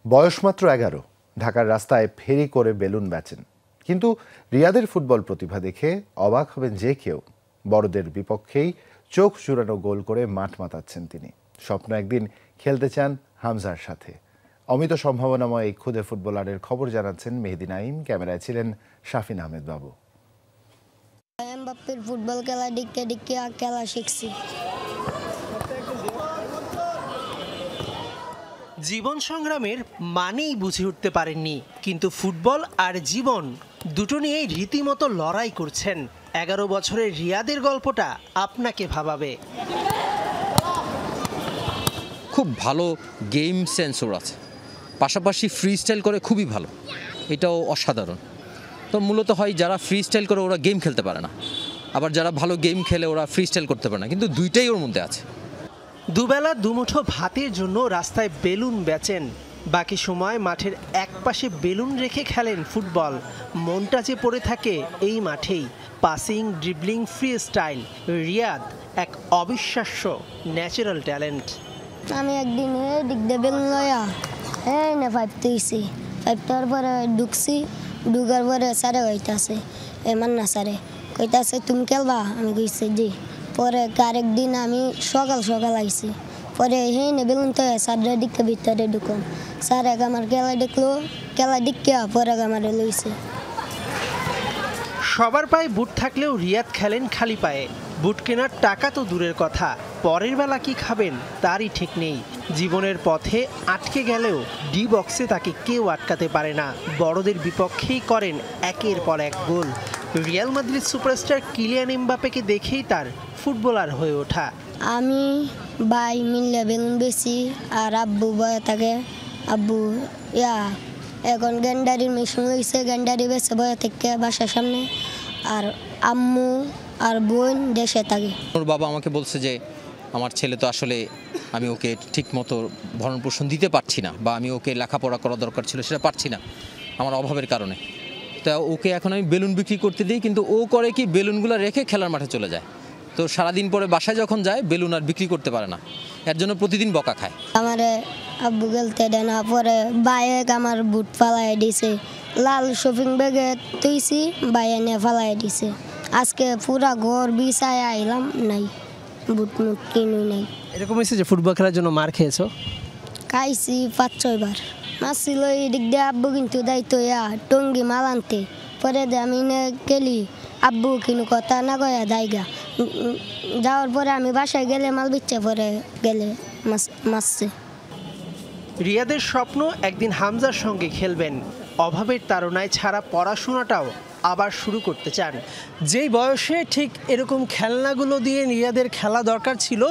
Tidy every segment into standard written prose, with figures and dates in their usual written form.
বয়স মাত্র 11, ঢাকার রাস্তায় ফেরি করে বেলুন বেচেন। কিন্তু রিয়াদের ফুটবল প্রতিভা দেখে অবাক হবেন যে কেউ। বড়দের বিপক্ষেই চোখ জুড়ানো গোল করে মাঠ মাতাচ্ছেন তিনি। স্বপ্ন একদিন খেলতে চান হামজার সাথে। অমিত সম্ভাবনাময় এই খুদে ফুটবলারের খবর জানাচ্ছেন মেহেদী নাইম। ক্যামেরায় ছিলেন শাফিন আহমেদ বাবু। এমবাপ্পের ফুটবল খেলা দেখে দেখে খেলা শিখছি। জীবন সংগ্রামের মানেই বুঝে উঠতে পারেননি, কিন্তু ফুটবল আর জীবন দুটো নিয়েই রীতিমতো লড়াই করছেন। 11 বছরের রিয়াদের গল্পটা আপনাকে ভাবাবে। খুব ভালো গেম সেন্সর আছে, পাশাপাশি ফ্রি স্টাইল করে খুবই ভালো, এটাও অসাধারণ। তো মূলত হয় যারা ফ্রি স্টাইল করে ওরা গেম খেলতে পারে না, আবার যারা ভালো গেম খেলে ওরা ফ্রি স্টাইল করতে পারে না, কিন্তু দুইটাই ওর মধ্যে আছে। দুবেলা দুমুঠো ভাতের জন্য রাস্তায় বেলুন বেচেন, বাকি সময় মাঠের একপাশে বেলুন রেখে খেলেন ফুটবল। মনটা যে পড়ে থাকে এই মাঠেই। Passing, dribbling, free style. Riyad এক অবিশ্বাস্য ন্যাচারাল ট্যালেন্ট। আমি একদিন দিক দিয়ে বেলুন লয়া না ফাইভ তুইছি, ফাইভটার পরে ঢুকছি, ঢুকার পরে স্যারে হইতাছে মান্না স্যারে কইতাছে তুমি খেলবা, আমি কইছি জি। পরে আরেকদিন আমি সকাল সকাল আইছি, পরে না বেলুন তো স্যারের দিকে ভিতরে ঢুকলাম, স্যার আমার খেলা দেখলো, খেলা দিকে পরে আমার লইছে। সবার পায়ে বুট থাকলেও রিয়াদ খেলেন খালি পায়ে। বুট কেনার টাকা তো দূরের কথা, পরের বেলা কি খাবেন তারই ঠিক নেই। জীবনের পথে আটকে গেলেও ডি বক্সে তাকে কেউ আটকাতে পারে না। বড়দের বিপক্ষেই করেন একের পর এক গোল। রিয়াল মাদ্রিদ সুপারস্টার কিলিয়ান এমবাপ্পেকে দেখেই তার ফুটবলার হয়ে ওঠা। আমি ভাই মিললে বেলুন বেশি, আর আব্বু বয়ে থাকে, আব্বু এখন গ্যান্ডারির মেশিন হয়েছে, গ্যান্ডারি বেছে বয়ে থেকে বাসার সামনে, আর আম্মু আর বোন দেশে থাকে। ওর বাবা আমাকে বলছে যে আমার ছেলে তো আসলে আমি ওকে ঠিক মতো ভরণ পোষণ দিতে পারছি না, বা আমি ওকে লেখাপড়া করা দরকার ছিল সেটা পারছি না আমার অভাবের কারণে। তা ওকে এখন আমি বেলুন বিক্রি করতে দিই, কিন্তু ও করে কি বেলুনগুলো রেখে খেলার মাঠে চলে যায়। তো সারাদিন পরে বাসায় যখন যায় বেলুন আর বিক্রি করতে পারে না, এর জন্য প্রতিদিন বকা খায়। আমার আব্বু গেলতে দেয় না, পরে বাইক আমার বুট ফালাই দিছে, লাল শপিং ব্যাগে তুইছি, বাইয়ে নিয়ে ফালাই দিছে। আজকে পুরা ঘর বিছায় আইলাম, নাই বুট মুট কিনুই নাই। এরকম হয়েছে যে ফুটবল খেলার জন্য মার খেয়েছো? খাইছি 5-6 বার। মাসছিল এদিক দিয়ে আব্বু কিন্তু দায়িত্ব টঙ্গি মাল আনতে, পরে আমি গেলি আব্বু কিন্তু কথা না কয়া দায়গা। যাওয়ার পরে আমি বাসায় গেলে মাল বিচ্ছে, পরে গেলে মাসছে। রিয়াদের স্বপ্ন একদিন হামজার সঙ্গে খেলবেন। অভাবের তাড়নায় ছাড়া পড়াশোনাটাও আবার শুরু করতে চান। যেই বয়সে ঠিক এরকম খেলনাগুলো দিয়ে রিয়াদের খেলা দরকার ছিল,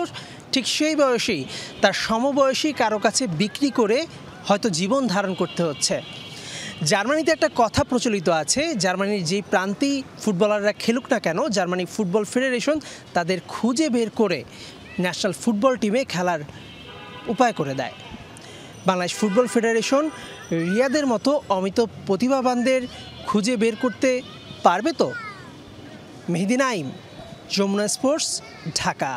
ঠিক সেই বয়সেই তার সমবয়সী কারো কাছে বিক্রি করে হয়তো জীবন ধারণ করতে হচ্ছে। জার্মানিতে একটা কথা প্রচলিত আছে, জার্মানির যেই প্রান্তেই ফুটবলাররা খেলুক না কেন, জার্মানি ফুটবল ফেডারেশন তাদের খুঁজে বের করে ন্যাশনাল ফুটবল টিমে খেলার উপায় করে দেয়। বাংলাদেশ ফুটবল ফেডারেশন রিয়াদের মতো অমিত প্রতিভাবানদের খুঁজে বের করতে পারবে তো? মেহেদী নাইম, যমুনা স্পোর্টস, ঢাকা।